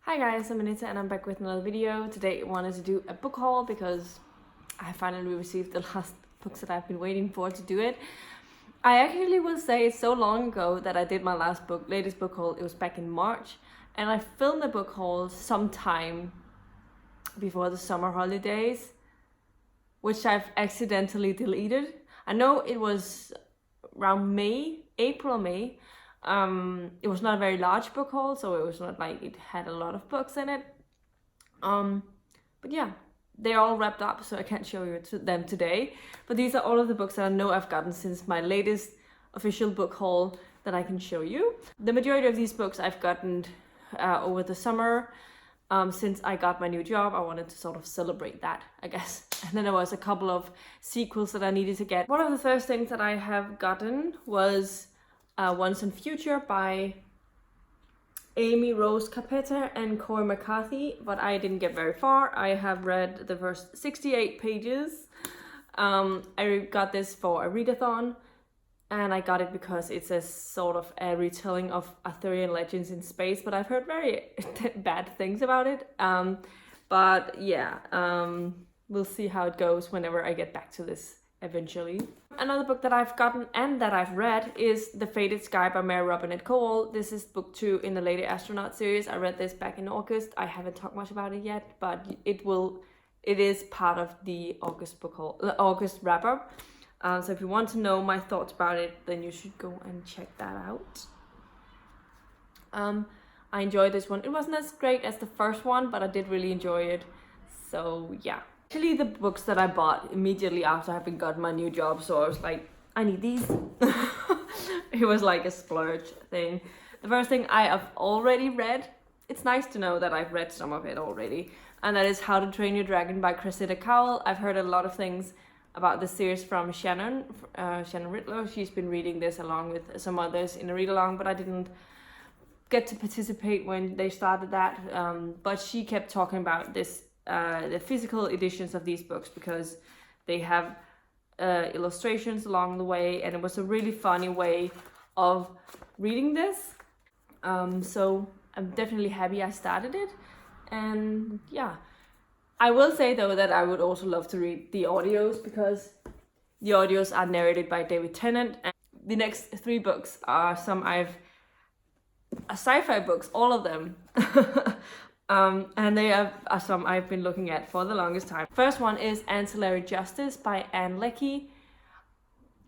Hi guys, I'm Anita and I'm back with another video. Today I wanted to do a book haul because I finally received the last books that I've been waiting for to do it. I actually will say it's so long ago that I did my latest book haul. It was back in March, and I filmed the book haul sometime before the summer holidays, which I've accidentally deleted. I know it was around April, May. It was not a very large book haul, so it was not like it had a lot of books in it. But yeah, they're all wrapped up, so I can't show you them today. But these are all of the books that I know I've gotten since my latest official book haul that I can show you. The majority of these books I've gotten over the summer. Since I got my new job, I wanted to sort of celebrate that, I guess. And then there was a couple of sequels that I needed to get. One of the first things that I have gotten was Once and Future by Amy Rose Carpetta and Cora McCarthy, but I didn't get very far. I have read the first 68 pages. I got this for a readathon, and I got it because it's a sort of a retelling of Arthurian legends in space, but I've heard very bad things about it. But yeah, we'll see how it goes whenever I get back to this eventually. Another book that I've gotten and that I've read is The Fated Sky by Mary Robinette Cowall. This is book 2 in the Lady Astronaut series. I read this back in August. I haven't talked much about it yet, but it is part of the August book haul, August wrap up. So if you want to know my thoughts about it, then you should go and check that out. I enjoyed this one. It wasn't as great as the first one, but I did really enjoy it. So yeah. Actually, the books that I bought immediately after having gotten my new job, so I was like, I need these. It was like a splurge thing. The first thing I have already read, it's nice to know that I've read some of it already, and that is How to Train Your Dragon by Cressida Cowell. I've heard a lot of things about this series from Shannon Riddler. She's been reading this along with some others in a read-along, but I didn't get to participate when they started that. But she kept talking about this, the physical editions of these books, because they have illustrations along the way, and it was a really funny way of reading this. So I'm definitely happy I started it, and yeah. I will say though that I would also love to read the audios, because the audios are narrated by David Tennant, and the next 3 books are sci-fi books, all of them. And they are some I've been looking at for the longest time. First one is Ancillary Justice by Leckie.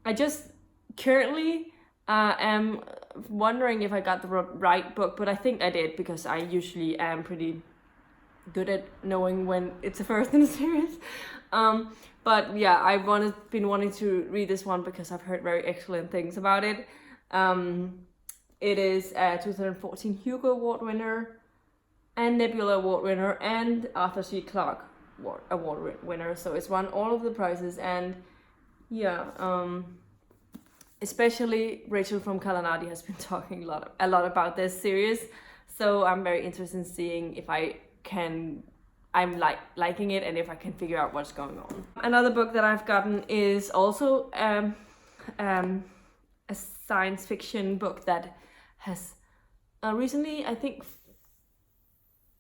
I just currently am wondering if I got the right book, but I think I did, because I usually am pretty good at knowing when it's a first in a series. But yeah, I've been wanting to read this one because I've heard very excellent things about it. It is a 2014 Hugo Award winner and Nebula Award winner and Arthur C. Clarke Award winner, so it's won all of the prizes. And yeah, especially Rachel from Kalanadi has been talking a lot about this series, so I'm very interested in seeing if I'm liking it and if I can figure out what's going on. Another book that I've gotten is also a science fiction book that has recently, I think,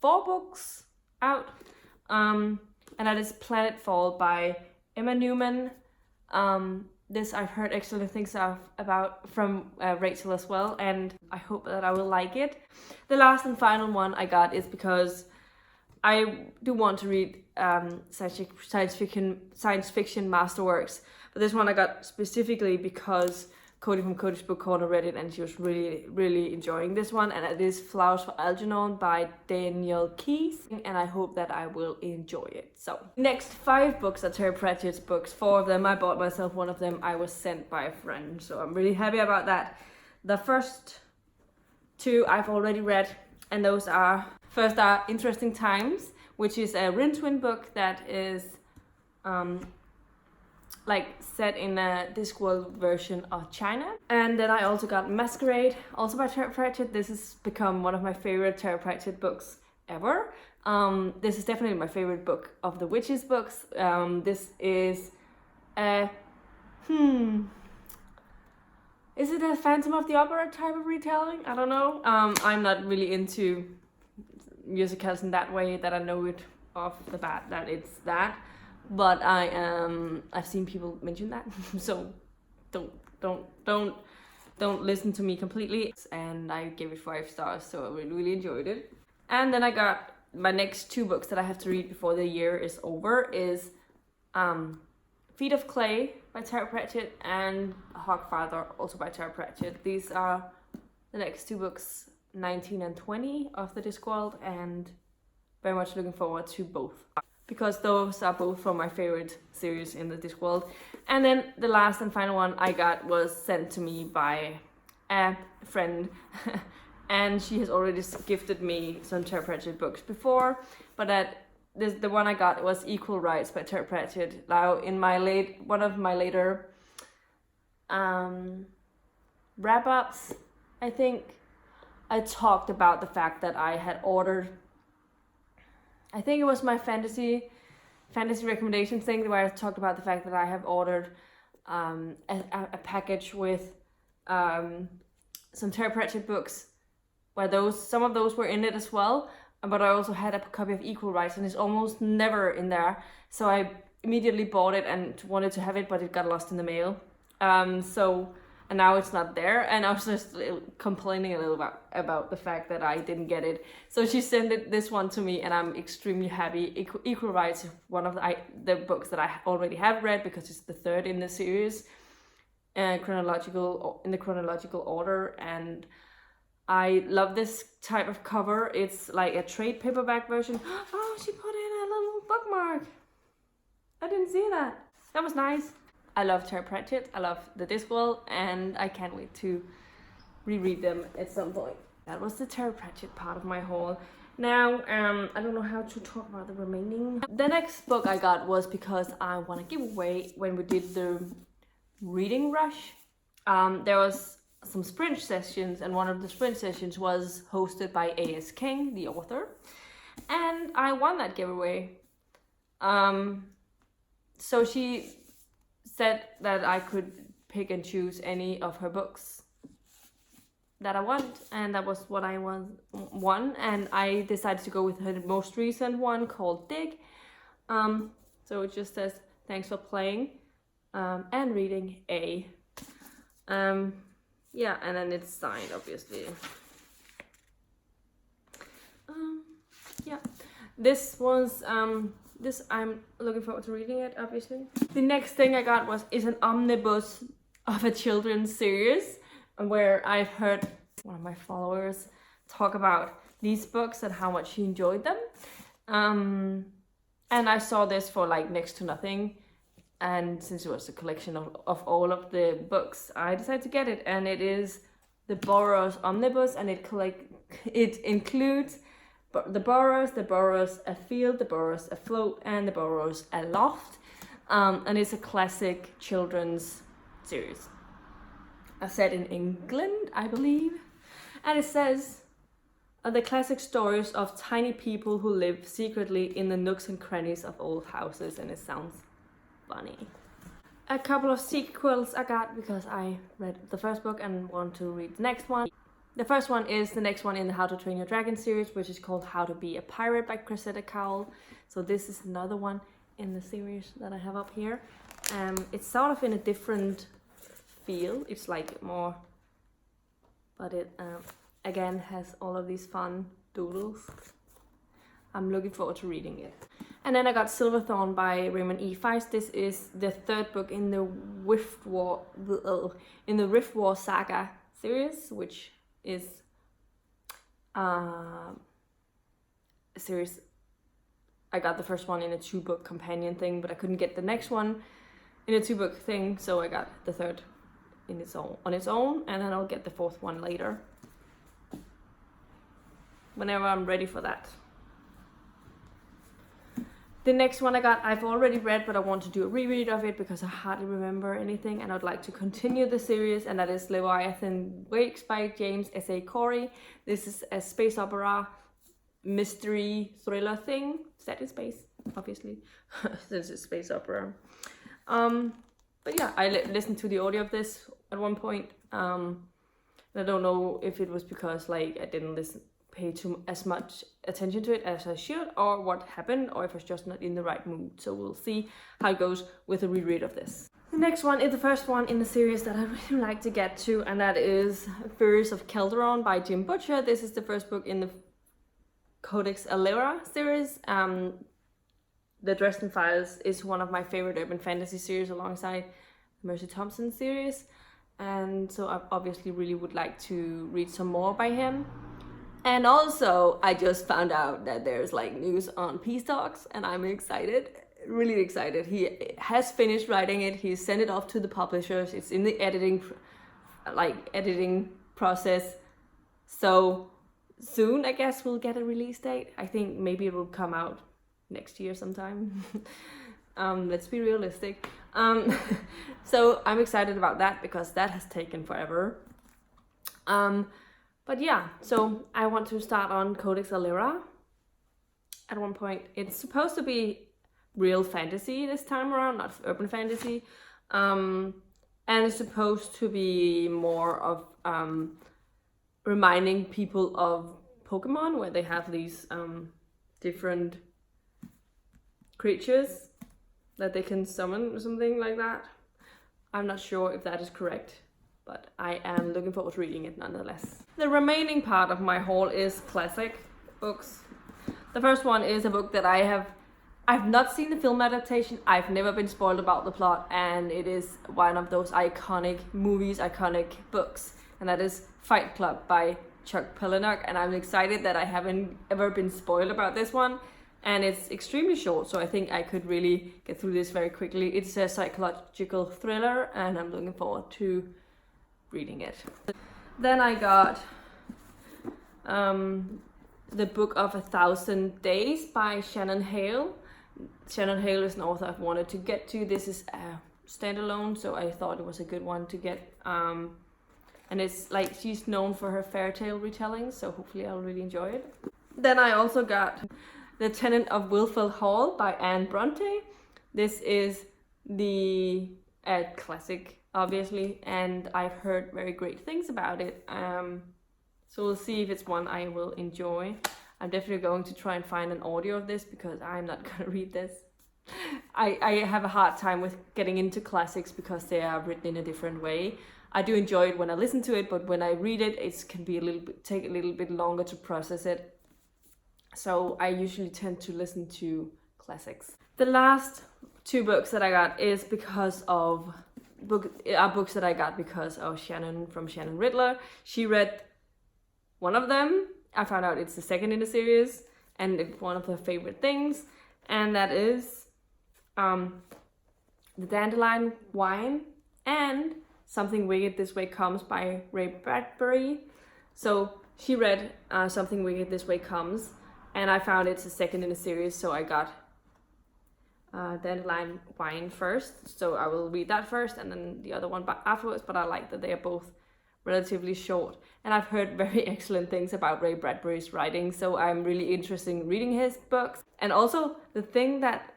4 books out, and that is Planetfall by Emma Newman. This I've heard excellent things about from Rachel as well, and I hope that I will like it. The last and final one I got is because I do want to read science fiction Masterworks, but this one I got specifically because Cody from Codex Book Corner read it, and she was really, really enjoying this one, and it is Flowers for Algernon by Danielle Keyes, and I hope that I will enjoy it. So, next 5 books are Terry Pratchett's books. 4 of them I bought myself, 1 of them I was sent by a friend, so I'm really happy about that. The first 2 I've already read, and those are, first are Interesting Times, which is a Rincewind book that is like set in a Discworld version of China. And then I also got Maskerade, also by Terry Pratchett. This has become one of my favorite Terry Pratchett books ever. This is definitely my favorite book of the Witches books. This is a is it a Phantom of the Opera type of retelling? I don't know. I'm not really into musicals in that way that I know it off the bat that it's that. But I've seen people mention that, so don't listen to me completely. And I gave it 5 stars, so I really enjoyed it. And then I got my next 2 books that I have to read before the year is over is Feet of Clay by Tara Pratchett and Hogfather, also by Tara Pratchett. These are the next 2 books, 19 and 20 of the Discworld, and very much looking forward to both, because those are both from my favorite series in the Discworld. And then the last and final one I got was sent to me by a friend and she has already gifted me some Tara Pratchett books before, but the one I got was Equal Rites by Tara Pratchett. Now in one of my later wrap-ups, I think I talked about the fact that I had ordered, I think it was my fantasy recommendation thing, where I talked about the fact that I have ordered a package with some Tara Pratchett books, where some of those were in it as well, but I also had a copy of Equal Rites, and it's almost never in there. So I immediately bought it and wanted to have it, but it got lost in the mail. And now it's not there, and I was just complaining a little about the fact that I didn't get it. So she sent this one to me, and I'm extremely happy. Equal Rites is one of the books that I already have read, because it's the 3rd in the series, in the chronological order, and I love this type of cover. It's like a trade paperback version. Oh, she put in a little bookmark. I didn't see that. That was nice. I love Tara Pratchett, I love the Discworld, and I can't wait to reread them at some point. That was the Tara Pratchett part of my haul. Now, I don't know how to talk about the remaining. The next book I got was because I want to give away when we did the reading rush. There was some sprint sessions, and one of the sprint sessions was hosted by A.S. King, the author, and I won that giveaway. So she said that I could pick and choose any of her books that I want, and that was what I won, and I decided to go with her most recent one called Dig. So it just says, thanks for playing and reading A. Yeah, and then it's signed, obviously. Yeah, this was I'm looking forward to reading it, obviously. The next thing I got is an omnibus of a children's series, where I've heard one of my followers talk about these books and how much he enjoyed them. And I saw this for like next to nothing, and since it was a collection of all of the books, I decided to get it, and it is the Burroughs Omnibus, and it includes the Burroughs Afield, the Burroughs Afloat, and the Burroughs Aloft, and it's a classic children's series. Set in England, I believe, and it says the classic stories of tiny people who live secretly in the nooks and crannies of old houses, and it sounds funny. A couple of sequels I got because I read the first book and want to read the next one. The first one is the next one in the How to Train Your Dragon series, which is called How to Be a Pirate by Cressida Cowell. So this is another one in the series that I have up here. It's sort of in a different feel. It's like more, but it again has all of these fun doodles. I'm looking forward to reading it. And then I got Silverthorn by Raymond E. Feist. This is the 3rd book in the Rift War saga series, which is a series. I got the first one in a 2-book companion thing, but I couldn't get the next one in a 2-book thing, so I got the 3rd on its own, and then I'll get the 4th one later, whenever I'm ready for that. The next one I got, I've already read, but I want to do a reread of it because I hardly remember anything, and I'd like to continue the series, and that is Leviathan Wakes by James S.A. Corey. This is a space opera mystery thriller thing set in space, obviously, since it's space opera. But yeah, I listened to the audio of this at one point. I don't know if it was because like I didn't pay as much attention to it as I should, or what happened, or if I was just not in the right mood. So we'll see how it goes with a reread of this. The next one is the first one in the series that I really like to get to, and that is Furies of Calderon by Jim Butcher. This is the first book in the Codex Alera series. The Dresden Files is one of my favorite urban fantasy series alongside Mercy Thompson series, and so I obviously really would like to read some more by him. And also, I just found out that there's like news on Peace Talks, and I'm excited, really excited. He has finished writing it. He sent it off to the publishers. It's in the editing process. So soon, I guess we'll get a release date. I think maybe it will come out next year sometime. Let's be realistic. So I'm excited about that because that has taken forever. But yeah, so I want to start on Codex Alera. At one point, it's supposed to be real fantasy this time around, not urban fantasy. And it's supposed to be more of reminding people of Pokemon, where they have these different creatures that they can summon or something like that. I'm not sure if that is correct, but I am looking forward to reading it nonetheless. The remaining part of my haul is classic books. The first one is a book that I've not seen the film adaptation. I've never been spoiled about the plot, and it is one of those iconic movies, iconic books, and that is Fight Club by Chuck Palahniuk, and I'm excited that I haven't ever been spoiled about this one. And it's extremely short, so I think I could really get through this very quickly. It's a psychological thriller, and I'm looking forward to reading it. Then I got the Book of 1,000 Days by Shannon Hale. Shannon Hale is an author I've wanted to get to. This is a standalone, so I thought it was a good one to get. And it's like, she's known for her fairy tale retellings, so hopefully I'll really enjoy it. Then I also got The Tenant of Wilfell Hall by Anne Bronte. This is the classic, obviously, and I've heard very great things about it. So we'll see if it's one I will enjoy. I'm definitely going to try and find an audio of this because I'm not going to read this. I have a hard time with getting into classics because they are written in a different way. I do enjoy it when I listen to it, but when I read it, it can be take a little bit longer to process it. So I usually tend to listen to classics. The last two books that I got is because of books that I got because of Shannon from Shannon Riddler. She read one of them. I found out it's the second in the series, and it's one of her favorite things, and that is The Dandelion Wine and Something Wicked This Way Comes by Ray Bradbury. So she read Something Wicked This Way Comes, and I found it's the second in the series, so I got Dandelion Wine first. So I will read that first and then the other one afterwards, but I like that they are both relatively short. And I've heard very excellent things about Ray Bradbury's writing, so I'm really interested in reading his books. And also the thing that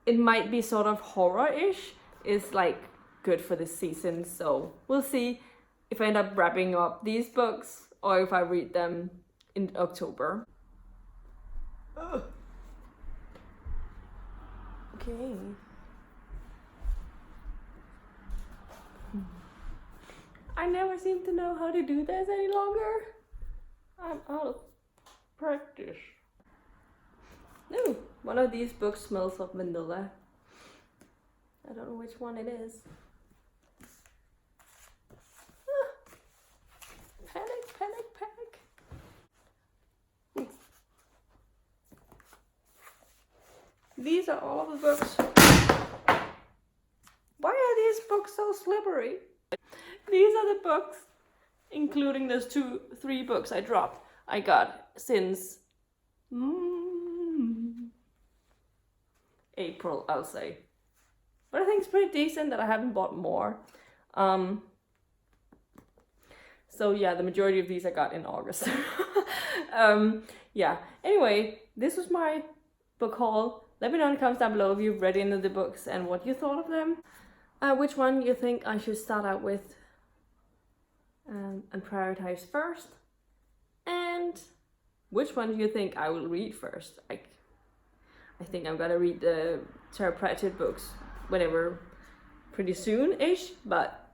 it might be sort of horror-ish is like good for this season, so we'll see if I end up wrapping up these books or if I read them in October. Ugh. Okay. I never seem to know how to do this any longer. I'm out of practice. Ooh, one of these books smells of vanilla. I don't know which one it is. Panic, panic, panic. These are all of the books. Why are these books so slippery? These are the books, including those 3 books I dropped, I got since April, I'll say. But I think it's pretty decent that I haven't bought more. So yeah, the majority of these I got in August. Yeah, anyway, this was my book haul. Let me know in the comments down below if you've read any of the books and what you thought of them. Which one you think I should start out with and prioritize first. And which one do you think I will read first? I think I'm gonna read the Tara Pratchett books whenever, pretty soon-ish, but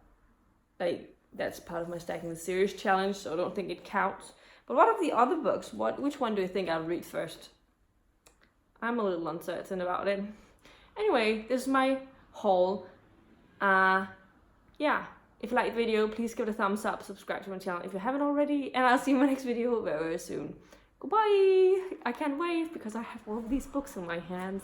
like that's part of my Stacking the Series challenge, so I don't think it counts. But what of the other books? Which one do you think I'll read first? I'm a little uncertain about it. Anyway, this is my haul. Yeah, if you like the video, please give it a thumbs up, subscribe to my channel if you haven't already, and I'll see you in my next video very, very soon. Goodbye! I can't wait because I have all of these books in my hands.